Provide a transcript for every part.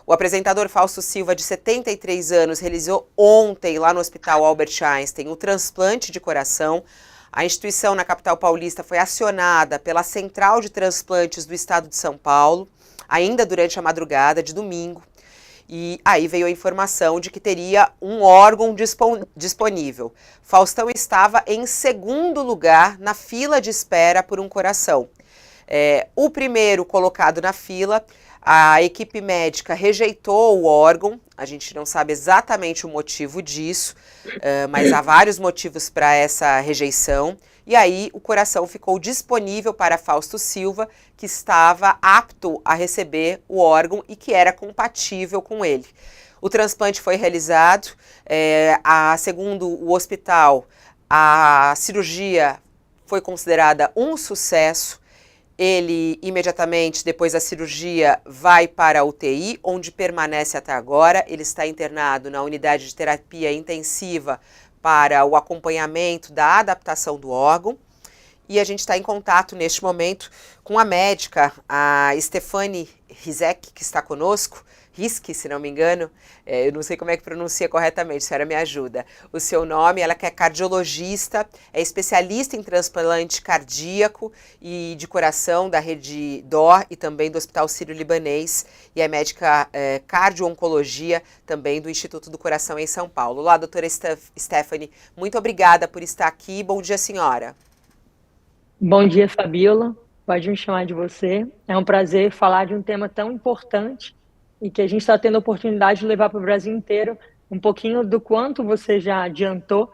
O apresentador Fausto Silva, de 73 anos, realizou ontem, lá no Hospital Albert Einstein, o transplante de coração. A instituição na capital paulista foi acionada pela Central de Transplantes do Estado de São Paulo, ainda durante a madrugada de domingo. E aí veio a informação de que teria um órgão disponível. Faustão estava em segundo lugar na fila de espera por um coração. O primeiro colocado na fila, a equipe médica rejeitou o órgão. A gente não sabe exatamente o motivo disso, mas há vários motivos para essa rejeição. E aí o coração ficou disponível para Fausto Silva, que estava apto a receber o órgão e que era compatível com ele. O transplante foi realizado, segundo o hospital, a cirurgia foi considerada um sucesso. Ele, imediatamente depois da cirurgia, vai para a UTI, onde permanece até agora. Ele está internado na unidade de terapia intensiva para o acompanhamento da adaptação do órgão. E a gente está em contato, neste momento, com a médica, a Stefane Rizek, que está conosco. Risk, se não me engano, eu não sei como é que pronuncia corretamente, a senhora me ajuda. O seu nome, ela que é cardiologista, é especialista em transplante cardíaco e de coração da rede DOR e também do Hospital Sírio-Libanês, e é médica cardio-oncologia também do Instituto do Coração em São Paulo. Olá, doutora Stefane, muito obrigada por estar aqui. Bom dia, senhora. Bom dia, Fabiola. Pode me chamar de você. É um prazer falar de um tema tão importante e que a gente está tendo a oportunidade de levar para o Brasil inteiro um pouquinho do quanto você já adiantou,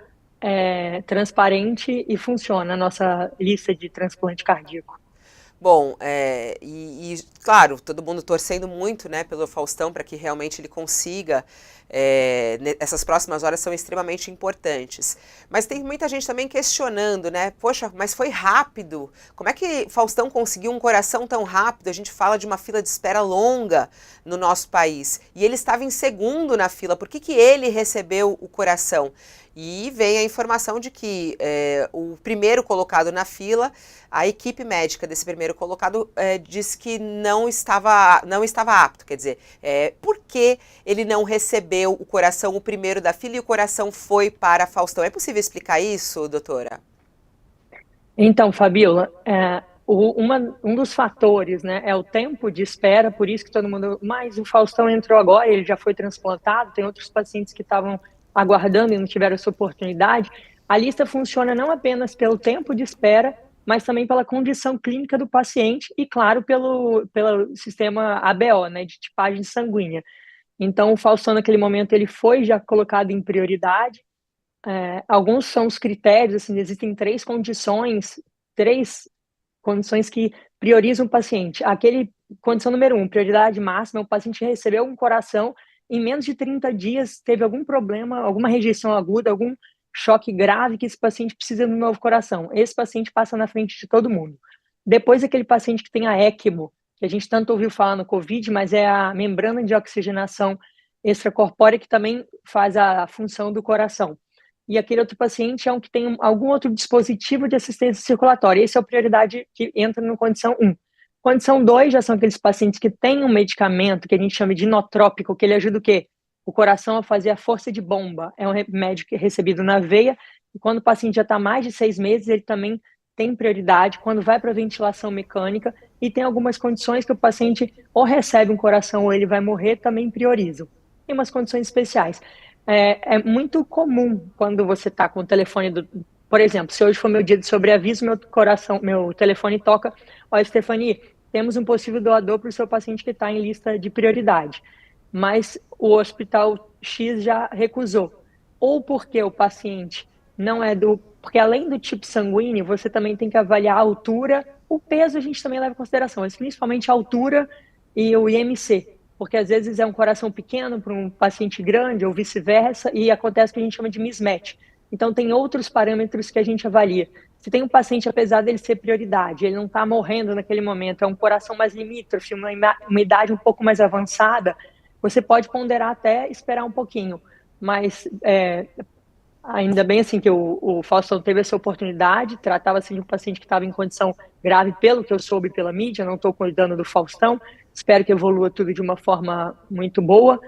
transparente e funciona a nossa lista de transplante cardíaco. Bom, claro, todo mundo torcendo muito, né, pelo Faustão para que realmente ele consiga. Essas próximas horas são extremamente importantes. Mas tem muita gente também questionando, né? Poxa, mas foi rápido. Como é que Faustão conseguiu um coração tão rápido? A gente fala de uma fila de espera longa no nosso país. E ele estava em segundo na fila. Por que ele recebeu o coração? E vem a informação de que o primeiro colocado na fila, a equipe médica desse primeiro colocado disse que não estava apto. Quer dizer, por que ele não recebeu o coração, o primeiro da fila, e o coração foi para Faustão? É possível explicar isso, doutora? Então, Fabiola, um dos fatores, né, é o tempo de espera, por isso que todo mundo... Mas o Faustão entrou agora, ele já foi transplantado, tem outros pacientes que estavam aguardando e não tiveram essa oportunidade. A lista funciona não apenas pelo tempo de espera, mas também pela condição clínica do paciente e, claro, pelo sistema ABO, né, de tipagem sanguínea. Então, o Faustão, naquele momento, ele foi já colocado em prioridade. Alguns são os critérios, assim, existem três condições que priorizam o paciente. Condição número 1, prioridade máxima, o paciente recebeu um coração, em menos de 30 dias teve algum problema, alguma rejeição aguda, algum choque grave que esse paciente precisa de um novo coração. Esse paciente passa na frente de todo mundo. Depois, aquele paciente que tem a ECMO, que a gente tanto ouviu falar no COVID, mas é a membrana de oxigenação extracorpórea que também faz a função do coração. E aquele outro paciente é um que tem algum outro dispositivo de assistência circulatória. Esse é a prioridade que entra no condição 1. Condição 2 já são aqueles pacientes que têm um medicamento que a gente chama de inotrópico, que ele ajuda o quê? O coração a fazer a força de bomba. É um remédio que é recebido na veia, e quando o paciente já está mais de 6 meses, ele também tem prioridade quando vai para a ventilação mecânica, e tem algumas condições que o paciente ou recebe um coração ou ele vai morrer, também priorizam. Tem umas condições especiais. É muito comum quando você está com o telefone por exemplo, se hoje for meu dia de sobreaviso, meu telefone toca: olha, Stefani, temos um possível doador para o seu paciente que está em lista de prioridade, mas o hospital X já recusou. Ou porque o paciente não é porque além do tipo sanguíneo, você também tem que avaliar a altura, o peso a gente também leva em consideração, mas principalmente a altura e o IMC. Porque às vezes é um coração pequeno para um paciente grande ou vice-versa, e acontece o que a gente chama de mismatch. Então tem outros parâmetros que a gente avalia. Se tem um paciente, apesar dele ser prioridade, ele não está morrendo naquele momento, é um coração mais limítrofe, uma idade um pouco mais avançada, você pode ponderar até esperar um pouquinho. Mas ainda bem assim que o Faustão teve essa oportunidade, tratava-se de um paciente que estava em condição grave, pelo que eu soube pela mídia, não estou cuidando do Faustão, espero que evolua tudo de uma forma muito boa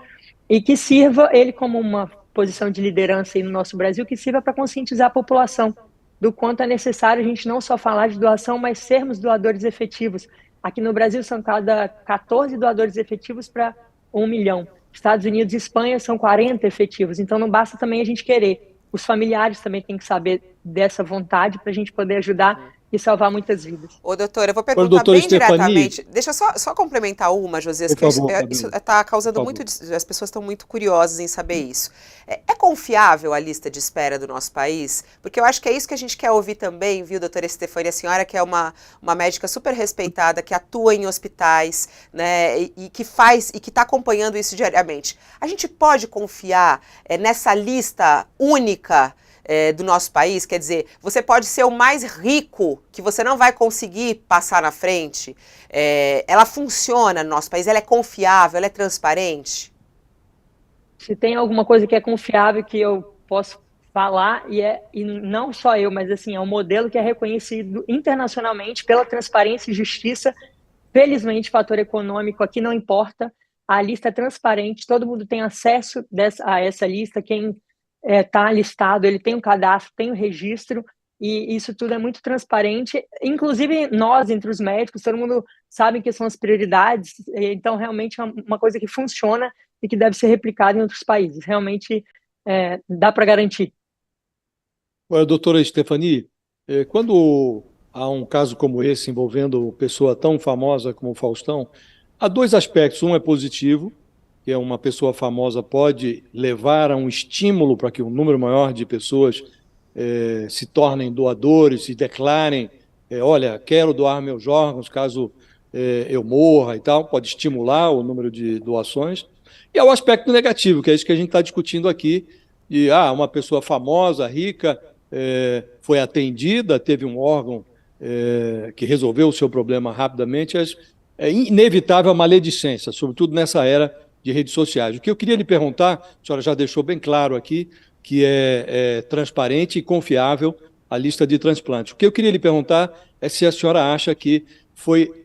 e que sirva ele como uma posição de liderança aí no nosso Brasil, que sirva para conscientizar a população do quanto é necessário a gente não só falar de doação, mas sermos doadores efetivos. Aqui no Brasil são cada 14 doadores efetivos para 1 milhão. Estados Unidos e Espanha são 40 efetivos, então não basta também a gente querer. Os familiares também têm que saber dessa vontade para a gente poder ajudar e salvar muitas vidas. Ô, doutora, eu vou Agora, perguntar doutora bem Stefani, diretamente. Deixa eu só complementar uma, Josias, por que favor, isso Fabrício, está causando por muito. favor. As pessoas estão muito curiosas em saber isso. É confiável a lista de espera do nosso país? Porque eu acho que é isso que a gente quer ouvir também, viu, doutora Stefani? A senhora que é uma médica super respeitada, que atua em hospitais, né, e que está acompanhando isso diariamente. A gente pode confiar nessa lista única do nosso país? Quer dizer, você pode ser o mais rico, que você não vai conseguir passar na frente. Ela funciona no nosso país, ela é confiável, ela é transparente? Se tem alguma coisa que é confiável que eu posso falar, e não só eu, mas assim, é um modelo que é reconhecido internacionalmente pela transparência e justiça. Felizmente, fator econômico aqui não importa, a lista é transparente, todo mundo tem acesso a essa lista, quem está listado, ele tem um cadastro, tem um registro, e isso tudo é muito transparente, inclusive nós, entre os médicos, todo mundo sabe que são as prioridades, então realmente é uma coisa que funciona e que deve ser replicada em outros países, realmente dá para garantir. Olha, doutora Stefani, quando há um caso como esse envolvendo pessoa tão famosa como o Faustão, há dois aspectos. Um é positivo, que é uma pessoa famosa pode levar a um estímulo para que um número maior de pessoas se tornem doadores e declarem, olha, quero doar meus órgãos caso eu morra e tal, pode estimular o número de doações. E há o aspecto negativo, que é isso que a gente está discutindo aqui, de uma pessoa famosa, rica, foi atendida, teve um órgão que resolveu o seu problema rapidamente, é inevitável a maledicência, sobretudo nessa era de redes sociais. O que eu queria lhe perguntar, a senhora já deixou bem claro aqui, que é transparente e confiável a lista de transplantes. O que eu queria lhe perguntar é se a senhora acha que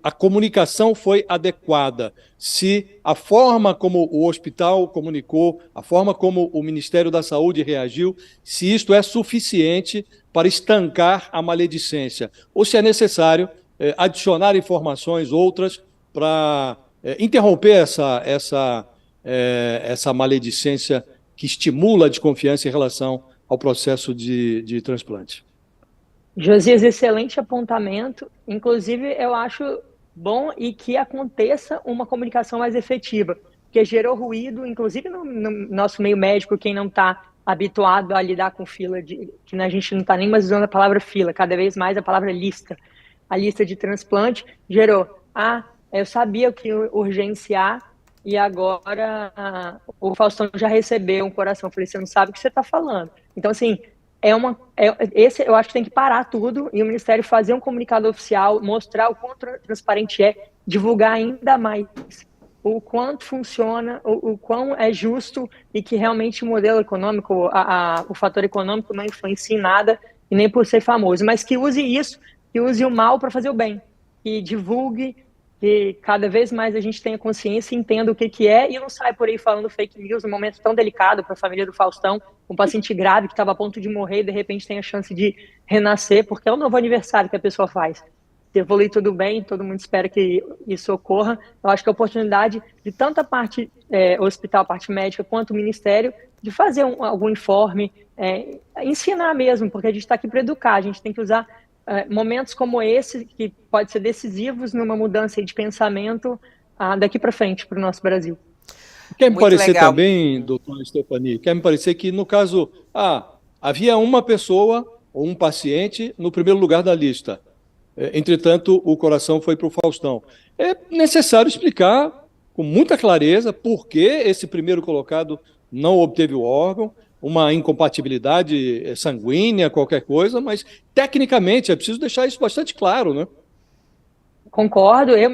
a comunicação foi adequada, se a forma como o hospital comunicou, a forma como o Ministério da Saúde reagiu, se isto é suficiente para estancar a maledicência, ou se é necessário adicionar informações outras para interromper essa maledicência que estimula a desconfiança em relação ao processo de transplante. Josias, excelente apontamento. Inclusive, eu acho bom e que aconteça uma comunicação mais efetiva, porque gerou ruído, inclusive no nosso meio médico, quem não está habituado a lidar com fila, que a gente não está nem mais usando a palavra fila, cada vez mais a palavra lista. A lista de transplante gerou, eu sabia que ia urgenciar e agora o Faustão já recebeu um coração. Eu falei, você não sabe o que você está falando. Então, assim, eu acho que tem que parar tudo e o Ministério fazer um comunicado oficial, mostrar o quão transparente divulgar ainda mais o quanto funciona, o quão é justo e que realmente o modelo econômico, o fator econômico não influencia em nada e nem por ser famoso, mas que use isso, que use o mal para fazer o bem, que divulgue, que cada vez mais a gente tenha consciência e entenda o que é e não saia por aí falando fake news num momento tão delicado para a família do Faustão, um paciente grave que estava a ponto de morrer e de repente tem a chance de renascer, porque é o novo aniversário que a pessoa faz. Se evoluir tudo bem, todo mundo espera que isso ocorra. Eu acho que a oportunidade de tanto a parte hospital, a parte médica, quanto o Ministério, de fazer algum informe, ensinar mesmo, porque a gente está aqui para educar, a gente tem que usar momentos como esse, que pode ser decisivos numa mudança de pensamento daqui para frente para o nosso Brasil. Quer me Muito parecer legal. também, doutora Stefani, quer me parecer que, no caso, havia uma pessoa ou um paciente no primeiro lugar da lista. Entretanto, o coração foi para o Faustão. É necessário explicar com muita clareza por que esse primeiro colocado não obteve o órgão, uma incompatibilidade sanguínea, qualquer coisa, mas tecnicamente é preciso deixar isso bastante claro, né? Concordo, eu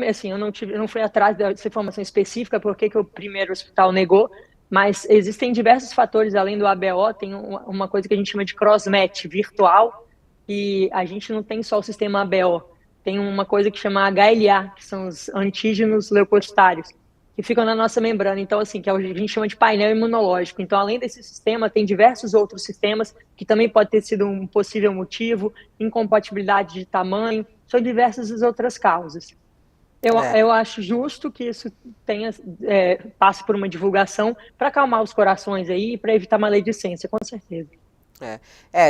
não fui atrás dessa informação específica, porque que o primeiro hospital negou, mas existem diversos fatores além do ABO, tem uma coisa que a gente chama de cross-match virtual, e a gente não tem só o sistema ABO, tem uma coisa que chama HLA, que são os antígenos leucocitários, que ficam na nossa membrana. Então, assim, que a gente chama de painel imunológico. Então, além desse sistema, tem diversos outros sistemas que também pode ter sido um possível motivo, incompatibilidade de tamanho, são diversas as outras causas. Eu acho justo que isso passe por uma divulgação para acalmar os corações aí, para evitar maledicência, com certeza.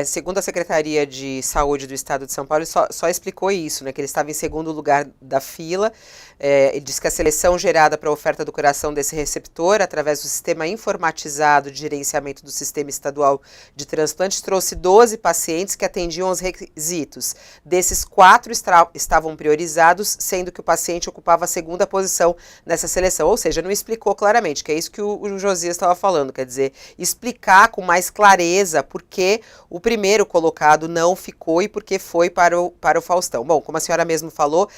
Segundo a Secretaria de Saúde do Estado de São Paulo, ele só explicou isso, né, que ele estava em segundo lugar da fila. Ele diz que a seleção gerada para a oferta do coração desse receptor, através do sistema informatizado de gerenciamento do Sistema Estadual de Transplantes, trouxe 12 pacientes que atendiam aos requisitos. Desses, 4 estavam priorizados, sendo que o paciente ocupava a segunda posição nessa seleção. Ou seja, não explicou claramente, que é isso que o Josias estava falando, quer dizer, explicar com mais clareza por que o primeiro colocado não ficou e por que foi para o Faustão. Bom, como a senhora mesmo falou,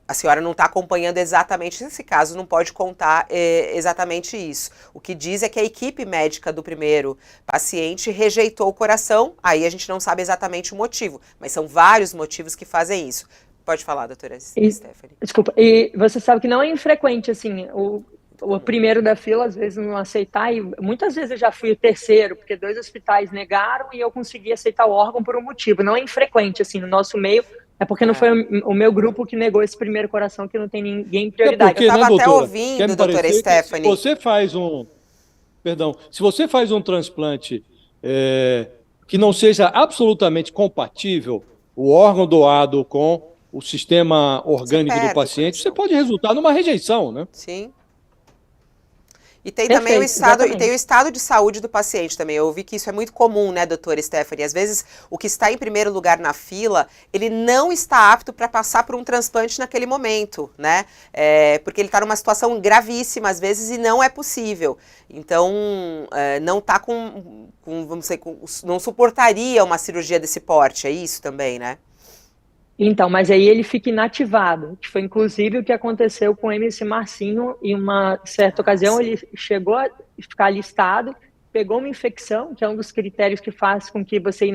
a senhora não está acompanhando exatamente esse caso, não pode contar exatamente isso. O que diz é que a equipe médica do primeiro paciente rejeitou o coração, aí a gente não sabe exatamente o motivo, mas são vários motivos que fazem isso. Pode falar, doutora Stephanie. Desculpa, e você sabe que não é infrequente, assim, o primeiro da fila, às vezes, não aceitar, e muitas vezes eu já fui o terceiro, porque 2 hospitais negaram e eu consegui aceitar o órgão por um motivo. Não é infrequente, assim, no nosso meio, é porque não foi o meu grupo que negou esse primeiro coração, que não tem ninguém em prioridade. Porque, eu estava né, até doutora, ouvindo, doutora Stephanie. Se você faz um transplante que não seja absolutamente compatível, o órgão doado com o sistema orgânico do paciente, você pode resultar numa rejeição, né? Sim. E tem também o estado de saúde do paciente também. Eu ouvi que isso é muito comum, né, doutora Stephanie? Às vezes, o que está em primeiro lugar na fila, ele não está apto para passar por um transplante naquele momento, né? Porque ele está numa situação gravíssima, às vezes, e não é possível. Então, não está vamos dizer, não suportaria uma cirurgia desse porte, é isso também, né? Então, mas aí ele fica inativado, que foi inclusive o que aconteceu com o MC Marcinho. Em uma certa ocasião, ele chegou a ficar listado, pegou uma infecção, que é um dos critérios que faz com que você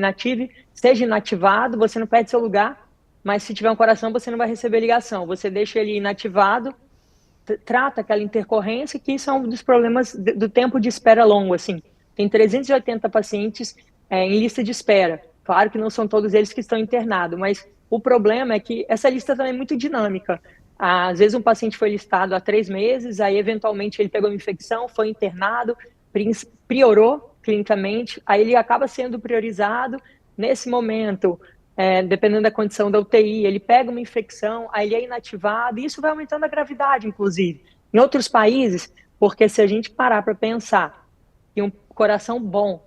seja inativado, você não perde seu lugar, mas se tiver um coração, você não vai receber ligação. Você deixa ele inativado, trata aquela intercorrência, que isso é um dos problemas do tempo de espera longo, assim. Tem 380 pacientes em lista de espera. Claro que não são todos eles que estão internados, mas o problema é que essa lista também é muito dinâmica. Às vezes um paciente foi listado há 3 meses, aí eventualmente ele pegou uma infecção, foi internado, piorou clinicamente, aí ele acaba sendo priorizado. Nesse momento, dependendo da condição da UTI, ele pega uma infecção, aí ele é inativado, e isso vai aumentando a gravidade, inclusive. Em outros países, porque se a gente parar para pensar que um coração bom,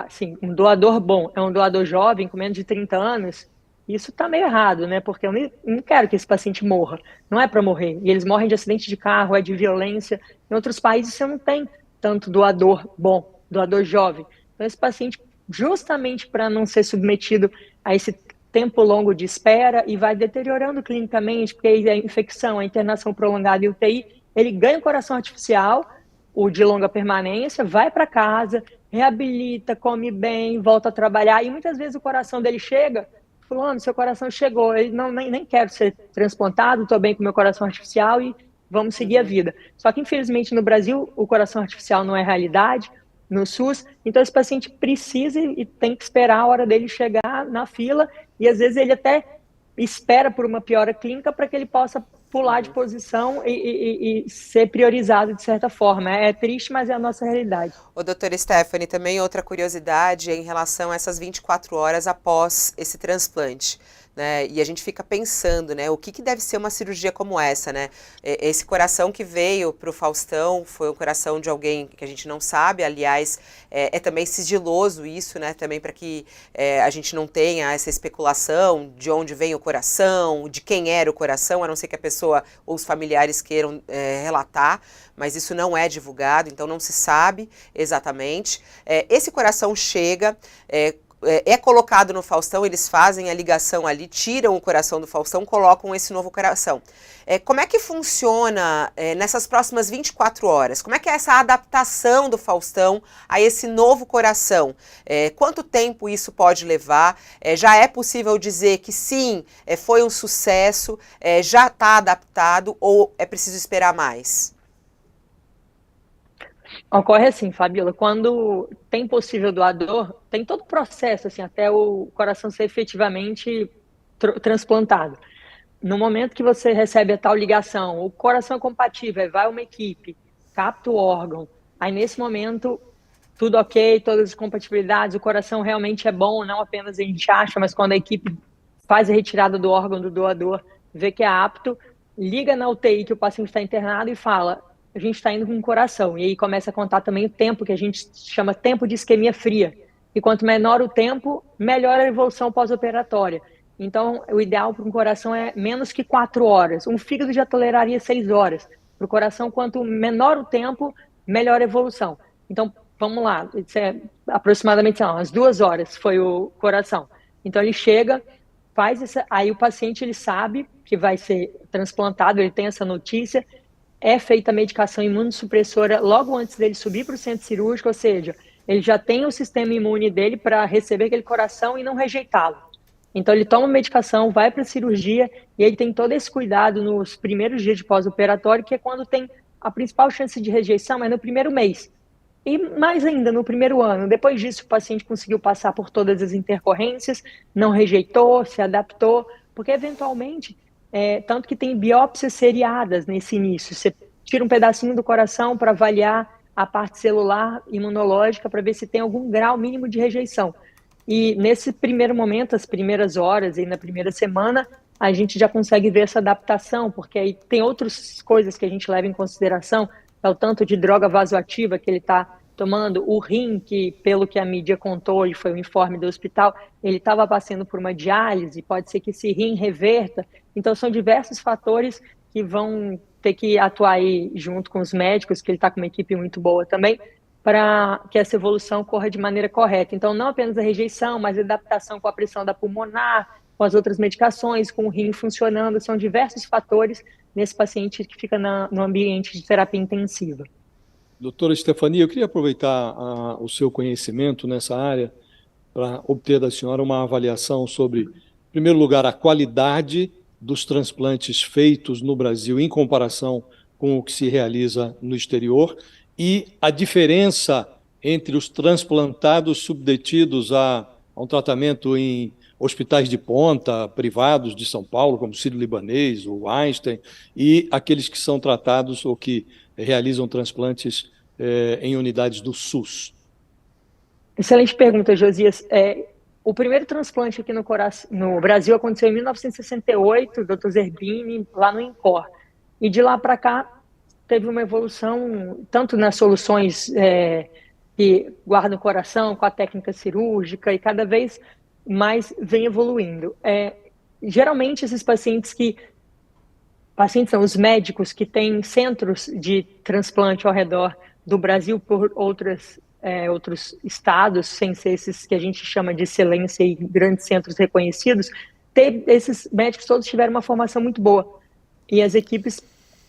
assim, um doador bom é um doador jovem, com menos de 30 anos, isso está meio errado, né? Porque eu não quero que esse paciente morra. Não é para morrer. E eles morrem de acidente de carro, de violência. Em outros países você não tem tanto doador bom, doador jovem. Então esse paciente, justamente para não ser submetido a esse tempo longo de espera e vai deteriorando clinicamente, porque aí a infecção, a internação prolongada e UTI, ele ganha um coração artificial, o de longa permanência, vai para casa, reabilita, come bem, volta a trabalhar, e muitas vezes o coração dele chega, fulano, seu coração chegou, ele nem quero ser transplantado, estou bem com meu coração artificial e vamos seguir a vida. Só que, infelizmente, no Brasil, o coração artificial não é realidade, no SUS, então esse paciente precisa e tem que esperar a hora dele chegar na fila, e às vezes ele até espera por uma piora clínica para que ele possa pular de posição e ser priorizado de certa forma. É triste, mas é a nossa realidade. Ô, doutora Stephanie, também outra curiosidade em relação a essas 24 horas após esse transplante, né? E a gente fica pensando, né, o que deve ser uma cirurgia como essa, né? Esse coração que veio para o Faustão foi um coração de alguém que a gente não sabe, aliás, é também sigiloso isso, né? Também para que a gente não tenha essa especulação de onde vem o coração, de quem era o coração, a não ser que a pessoa ou os familiares queiram relatar, mas isso não é divulgado, então não se sabe exatamente. Esse coração chega, é colocado no Faustão, eles fazem a ligação ali, tiram o coração do Faustão, colocam esse novo coração. Como é que funciona nessas próximas 24 horas? Como é que é essa adaptação do Faustão a esse novo coração? Quanto tempo isso pode levar? Já é possível dizer que sim, foi um sucesso, já está adaptado ou é preciso esperar mais? Ocorre assim, Fabíola, quando tem possível doador, tem todo o processo, assim, até o coração ser efetivamente transplantado. No momento que você recebe a tal ligação, o coração é compatível, aí vai uma equipe, capta o órgão, aí nesse momento tudo ok, todas as compatibilidades, o coração realmente é bom, não apenas a gente acha, mas quando a equipe faz a retirada do órgão do doador, vê que é apto, liga na UTI que o paciente está internado e fala, a gente está indo com o coração. E aí começa a contar também o tempo, que a gente chama tempo de isquemia fria. E quanto menor o tempo, melhor a evolução pós-operatória. Então, o ideal para um coração é menos que 4 horas. Um fígado já toleraria 6 horas. Para o coração, quanto menor o tempo, melhor a evolução. Então, vamos lá, isso é aproximadamente umas 2 horas foi o coração. Então, ele chega, faz isso, aí o paciente ele sabe que vai ser transplantado, ele tem essa notícia, é feita a medicação imunossupressora logo antes dele subir para o centro cirúrgico, ou seja, ele já tem o sistema imune dele para receber aquele coração e não rejeitá-lo. Então ele toma medicação, vai para a cirurgia e ele tem todo esse cuidado nos primeiros dias de pós-operatório, que é quando tem a principal chance de rejeição, é no primeiro mês. E mais ainda, no primeiro ano. Depois disso, o paciente conseguiu passar por todas as intercorrências, não rejeitou, se adaptou, porque eventualmente, tanto que tem biópsias seriadas nesse início. Você tira um pedacinho do coração para avaliar a parte celular imunológica para ver se tem algum grau mínimo de rejeição. E nesse primeiro momento, as primeiras horas e na primeira semana, a gente já consegue ver essa adaptação, porque aí tem outras coisas que a gente leva em consideração, é o tanto de droga vasoativa que ele está tomando, o rim, que pelo que a mídia contou e foi o informe do hospital, ele estava passando por uma diálise, pode ser que esse rim reverta. Então são diversos fatores que vão ter que atuar aí junto com os médicos, que ele está com uma equipe muito boa também, para que essa evolução corra de maneira correta. Então não apenas a rejeição, mas a adaptação com a pressão da pulmonar, com as outras medicações, com o rim funcionando, são diversos fatores nesse paciente que fica no ambiente de terapia intensiva. Doutora Stefania, eu queria aproveitar o seu conhecimento nessa área para obter da senhora uma avaliação sobre, em primeiro lugar, a qualidade dos transplantes feitos no Brasil em comparação com o que se realiza no exterior e a diferença entre os transplantados submetidos a um tratamento em hospitais de ponta, privados de São Paulo, como o Sírio-Libanês, o Einstein, e aqueles que são tratados ou que realizam transplantes em unidades do SUS. Excelente pergunta, Josias. O primeiro transplante aqui no Brasil aconteceu em 1968, Dr. Zerbini, lá no INCOR. E de lá para cá, teve uma evolução, tanto nas soluções que guardam o coração, com a técnica cirúrgica, e cada vez mais vem evoluindo. Geralmente, esses pacientes são os médicos que têm centros de transplante ao redor do Brasil por outros estados, sem ser esses que a gente chama de excelência e grandes centros reconhecidos, esses médicos todos tiveram uma formação muito boa. E as equipes,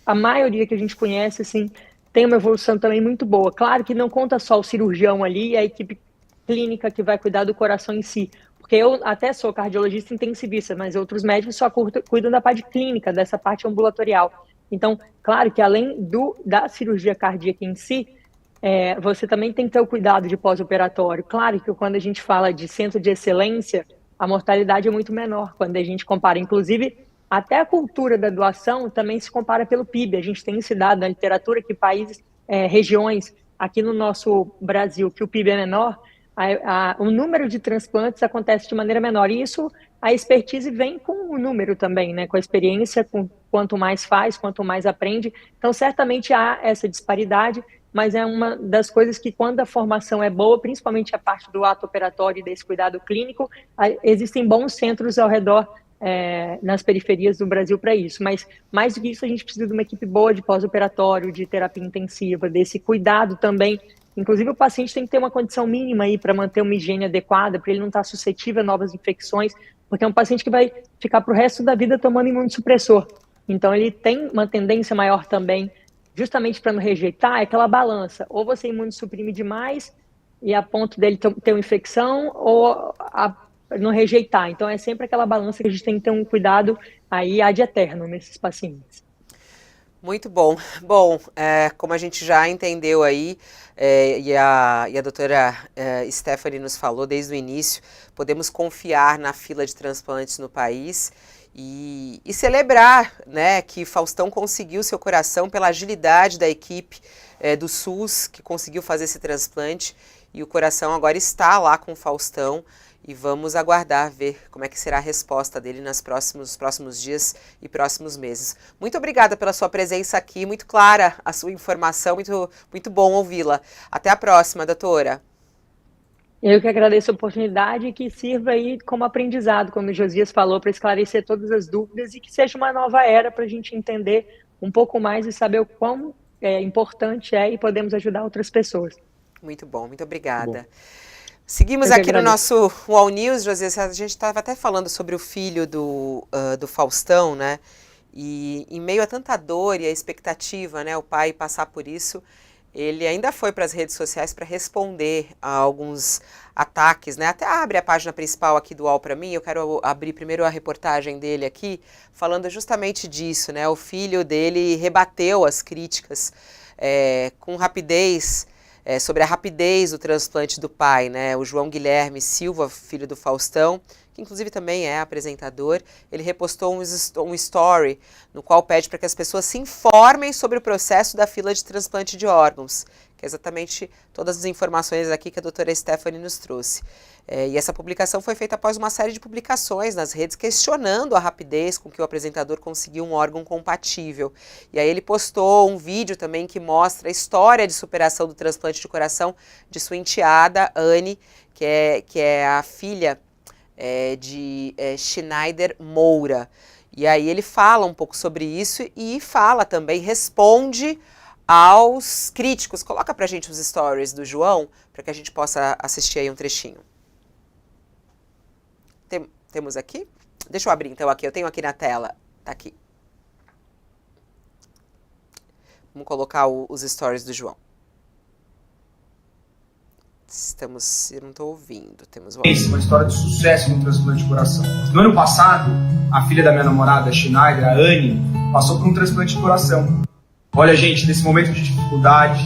a maioria que a gente conhece, assim, tem uma evolução também muito boa. Claro que não conta só o cirurgião ali e a equipe clínica que vai cuidar do coração em si, porque eu até sou cardiologista intensivista, mas outros médicos só cuidam da parte clínica, dessa parte ambulatorial. Então, claro que além da cirurgia cardíaca em si, você também tem que ter o cuidado de pós-operatório. Claro que quando a gente fala de centro de excelência, a mortalidade é muito menor quando a gente compara. Inclusive, até a cultura da doação também se compara pelo PIB. A gente tem esse dado na literatura que países, regiões aqui no nosso Brasil, que o PIB é menor, o número de transplantes acontece de maneira menor. E isso, a expertise vem com o número também, né? Com a experiência, com quanto mais faz, quanto mais aprende. Então, certamente há essa disparidade, mas é uma das coisas que, quando a formação é boa, principalmente a parte do ato operatório e desse cuidado clínico, existem bons centros ao redor, nas periferias do Brasil para isso. Mas, mais do que isso, a gente precisa de uma equipe boa de pós-operatório, de terapia intensiva, desse cuidado também Inclusive, o paciente tem que ter uma condição mínima aí para manter uma higiene adequada, para ele não estar suscetível a novas infecções, porque é um paciente que vai ficar para o resto da vida tomando imunossupressor. Então, ele tem uma tendência maior também, justamente para não rejeitar, é aquela balança. Ou você imunossuprime demais e a ponto dele ter uma infecção, ou não rejeitar. Então, é sempre aquela balança que a gente tem que ter um cuidado aí ad eterno nesses pacientes. Muito bom. Bom, como a gente já entendeu aí, e a doutora Stephanie nos falou desde o início, podemos confiar na fila de transplantes no país e celebrar, né, que Faustão conseguiu seu coração pela agilidade da equipe do SUS, que conseguiu fazer esse transplante, e o coração agora está lá com o Faustão. E vamos aguardar, ver como é que será a resposta dele nos próximos dias e próximos meses. Muito obrigada pela sua presença aqui, muito clara a sua informação, muito bom ouvi-la. Até a próxima, doutora. Eu que agradeço a oportunidade e que sirva aí como aprendizado, como o Josias falou, para esclarecer todas as dúvidas e que seja uma nova era para a gente entender um pouco mais e saber o quão importante é e podemos ajudar outras pessoas. Muito bom, muito obrigada. Bom. Seguimos aqui no nosso UOL News, Josias, a gente estava até falando sobre o filho do Faustão, né? E em meio a tanta dor e a expectativa, né, o pai passar por isso, ele ainda foi para as redes sociais para responder a alguns ataques, né? Até abre a página principal aqui do UOL para mim, eu quero abrir primeiro a reportagem dele aqui, falando justamente disso, né? O filho dele rebateu as críticas com rapidez, sobre a rapidez do transplante do pai, né? O João Guilherme Silva, filho do Faustão, que inclusive também é apresentador, ele repostou um story no qual pede para que as pessoas se informem sobre o processo da fila de transplante de órgãos, que é exatamente todas as informações aqui que a doutora Stephanie nos trouxe. E essa publicação foi feita após uma série de publicações nas redes questionando a rapidez com que o apresentador conseguiu um órgão compatível. E aí ele postou um vídeo também que mostra a história de superação do transplante de coração de sua enteada, Anne, que é a filha de Schneider Moura. E aí ele fala um pouco sobre isso e fala também, responde aos críticos. Coloca pra gente os stories do João, para que a gente possa assistir aí um trechinho. Temos aqui? Deixa eu abrir então aqui, eu tenho aqui na tela, tá aqui. Vamos colocar os stories do João. Eu não estou ouvindo. Temos uma história de sucesso no transplante de coração. No ano passado, a filha da minha namorada, a Schneider, a Anne, passou por um transplante de coração. Olha, gente, nesse momento de dificuldade,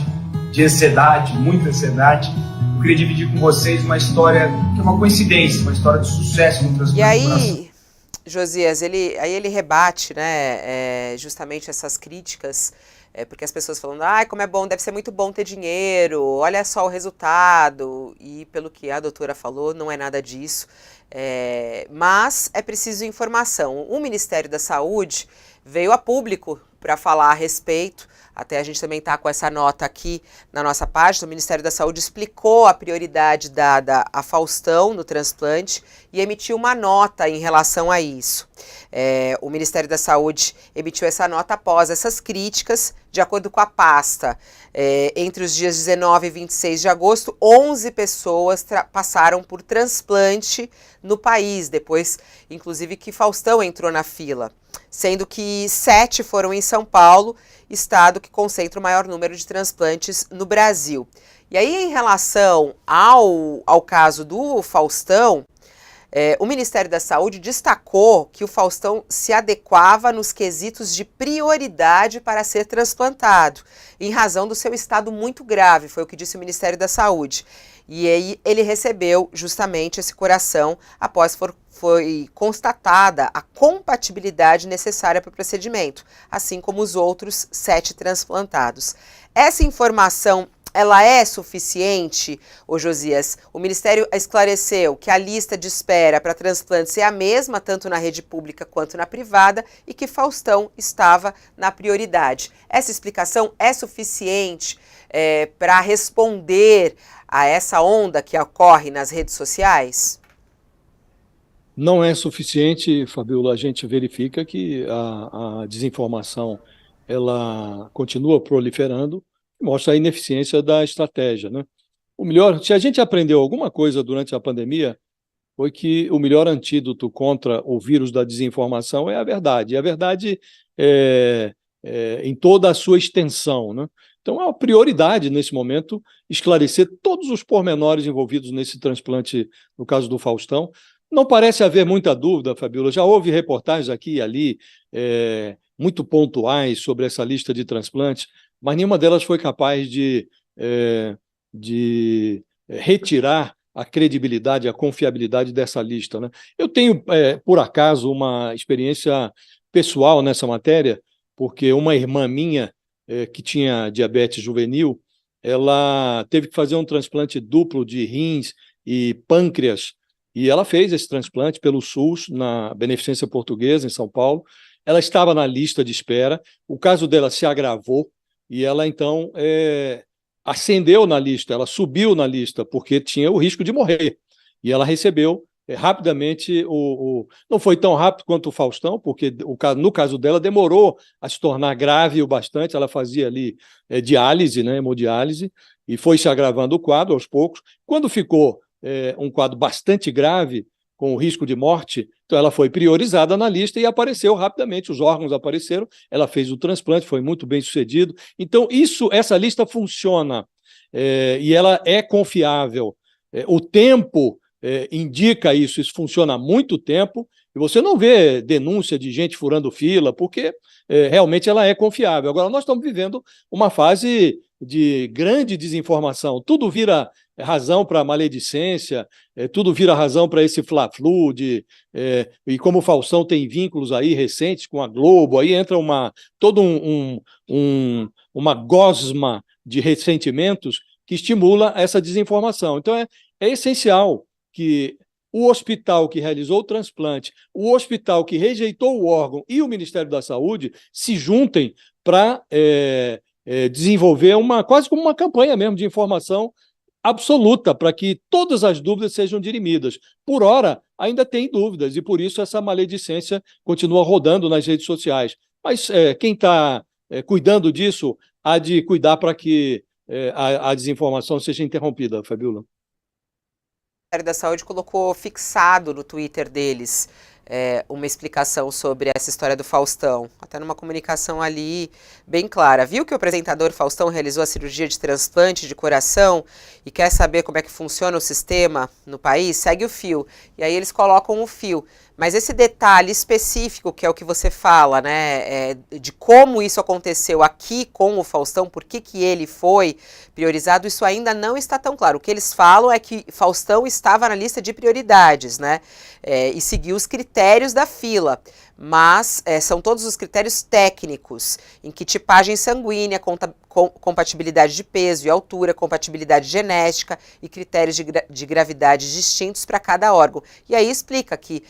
de ansiedade, muita ansiedade, eu queria dividir com vocês uma história que é uma coincidência, uma história de sucesso no transplante de coração. E aí, Josias, ele rebate, né, justamente essas críticas, porque as pessoas falam, como é bom, deve ser muito bom ter dinheiro, olha só o resultado, e pelo que a doutora falou, não é nada disso, mas é preciso informação. O Ministério da Saúde veio a público para falar a respeito, até a gente também está com essa nota aqui na nossa página. O Ministério da Saúde explicou a prioridade dada a Faustão no transplante e emitiu uma nota em relação a isso. O Ministério da Saúde emitiu essa nota após essas críticas, de acordo com a pasta. Entre os dias 19 e 26 de agosto, 11 pessoas passaram por transplante no país, depois, inclusive, que Faustão entrou na fila, sendo que 7 foram em São Paulo, estado que concentra o maior número de transplantes no Brasil. E aí, em relação ao caso do Faustão, o Ministério da Saúde destacou que o Faustão se adequava nos quesitos de prioridade para ser transplantado, em razão do seu estado muito grave, foi o que disse o Ministério da Saúde. E aí ele recebeu justamente esse coração após foi constatada a compatibilidade necessária para o procedimento, assim como os outros 7 transplantados. Essa informação, ela é suficiente, Josias? O Ministério esclareceu que a lista de espera para transplantes é a mesma, tanto na rede pública quanto na privada, e que Faustão estava na prioridade. Essa explicação é suficiente para responder a essa onda que ocorre nas redes sociais? Não é suficiente, Fabiola. A gente verifica que a desinformação ela continua proliferando. mostra a ineficiência da estratégia, né? O melhor, se a gente aprendeu alguma coisa durante a pandemia, foi que o melhor antídoto contra o vírus da desinformação é a verdade. E a verdade em toda a sua extensão, né? Então, é uma prioridade, nesse momento, esclarecer todos os pormenores envolvidos nesse transplante, no caso do Faustão. Não parece haver muita dúvida, Fabíola. Já houve reportagens aqui e ali, muito pontuais sobre essa lista de transplantes, mas nenhuma delas foi capaz de retirar a credibilidade, a confiabilidade dessa lista, né? Eu tenho, por acaso, uma experiência pessoal nessa matéria, porque uma irmã minha, que tinha diabetes juvenil, ela teve que fazer um transplante duplo de rins e pâncreas, e ela fez esse transplante pelo SUS, na Beneficência Portuguesa, em São Paulo. Ela estava na lista de espera, o caso dela se agravou, e ela, então, ascendeu na lista, ela subiu na lista, porque tinha o risco de morrer. E ela recebeu rapidamente, não foi tão rápido quanto o Faustão, porque no caso dela demorou a se tornar grave o bastante, ela fazia ali diálise, né, hemodiálise, e foi se agravando o quadro aos poucos. Quando ficou um quadro bastante grave, com o risco de morte, então ela foi priorizada na lista e apareceu rapidamente, os órgãos apareceram, ela fez o transplante, foi muito bem sucedido. Então, essa lista funciona e ela é confiável. O tempo indica isso funciona há muito tempo, e você não vê denúncia de gente furando fila, porque realmente ela é confiável. Agora, nós estamos vivendo uma fase de grande desinformação, tudo vira razão para maledicência, tudo vira razão para esse fla-flu, e como o Faustão tem vínculos aí recentes com a Globo, aí entra toda uma gosma de ressentimentos que estimula essa desinformação. Então é essencial que o hospital que realizou o transplante, o hospital que rejeitou o órgão e o Ministério da Saúde se juntem para desenvolver quase como uma campanha mesmo de informação absoluta, para que todas as dúvidas sejam dirimidas. Por hora, ainda tem dúvidas, e por isso essa maledicência continua rodando nas redes sociais. Mas quem está cuidando disso há de cuidar para que a desinformação seja interrompida, Fabíola. O Ministério da Saúde colocou fixado no Twitter deles uma explicação sobre essa história do Faustão, até numa comunicação ali bem clara. Viu que o apresentador Faustão realizou a cirurgia de transplante de coração e quer saber como é que funciona o sistema no país? Segue o fio. E aí eles colocam o fio. Mas esse detalhe específico, que é o que você fala, né, de como isso aconteceu aqui com o Faustão, por que ele foi priorizado, isso ainda não está tão claro. O que eles falam é que Faustão estava na lista de prioridades, né, e seguiu os critérios da fila. Mas são todos os critérios técnicos, em que tipagem sanguínea, compatibilidade de peso e altura, compatibilidade genética e critérios de gravidade distintos para cada órgão. E aí explica que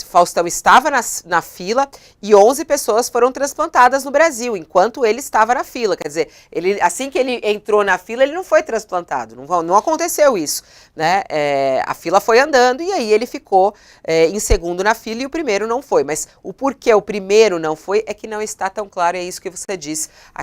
Faustão estava na fila e 11 pessoas foram transplantadas no Brasil, enquanto ele estava na fila. Quer dizer, assim que ele entrou na fila, ele não foi transplantado, não aconteceu isso, né? A fila foi andando e aí ele ficou em segundo na fila e o primeiro não foi. Mas o porquê o primeiro não foi é que não está tão claro, é isso que você diz a